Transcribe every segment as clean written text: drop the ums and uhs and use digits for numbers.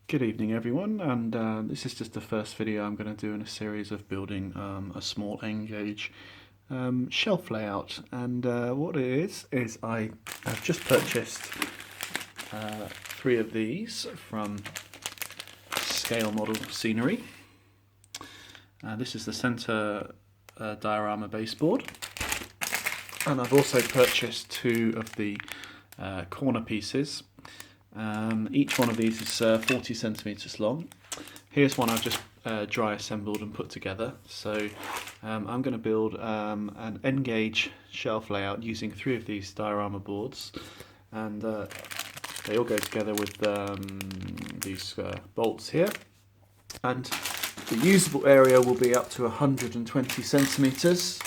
Good evening everyone, and this is just the first video I'm going to do in a series of building a small N-gauge shelf layout. And what it is I have just purchased 3 of these from Scale Model Scenery. This is the center diorama baseboard, and I've also purchased 2 of the corner pieces. Each one of these is 40 centimeters long. Here's one I've just dry assembled and put together. So I'm going to build an N-gauge shelf layout using 3 of these diorama boards, and they all go together with these bolts here. And the usable area will be up to 120 centimeters.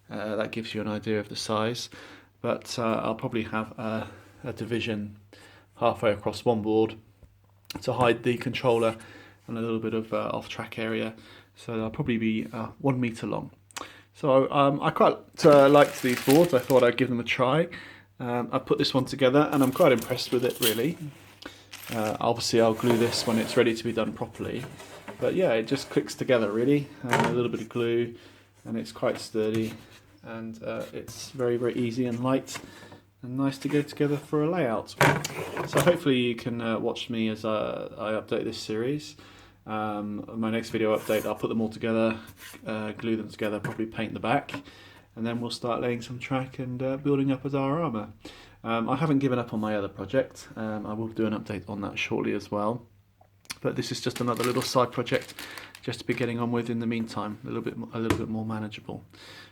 That gives you an idea of the size, but I'll probably have a division halfway across one board to hide the controller and a little bit of off-track area, so they'll probably be 1 meter long. So I quite liked these boards. I thought I'd give them a try. I put this one together and I'm quite impressed with it, really. Obviously I'll glue this when it's ready to be done properly, but yeah, it just clicks together really. A little bit of glue and it's quite sturdy, and it's very easy and light and nice to go together for a layout. So hopefully you can watch me as I update this series. My next video update, I'll put them all together, glue them together, probably paint the back, and then we'll start laying some track and building up a diorama. I haven't given up on my other project. I will do an update on that shortly as well. But this is just another little side project just to be getting on with in the meantime, a little bit more manageable.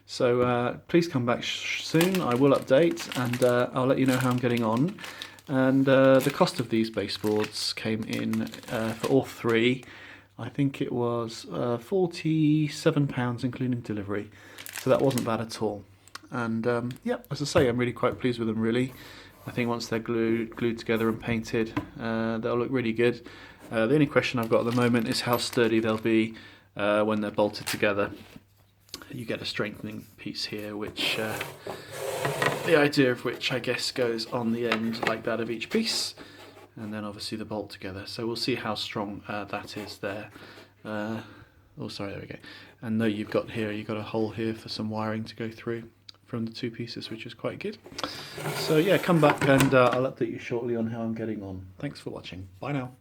So please come back soon. I will update, and I'll let you know how I'm getting on. And the cost of these baseboards came in for all 3. I think it was £47 including delivery, so that wasn't bad at all. And yeah, as I say, I'm really quite pleased with them, really. I think once they're glued together and painted, they'll look really good. The only question I've got at the moment is how sturdy they'll be when they're bolted together. You get a strengthening piece here, which the idea of which I guess goes on the end like that of each piece, and then obviously the bolt together. So we'll see how strong that is there. Oh, sorry, there we go. And though you've got a hole here for some wiring to go through from the 2 pieces, which is quite good. So yeah, come back and I'll update you shortly on how I'm getting on. Thanks for watching. Bye now.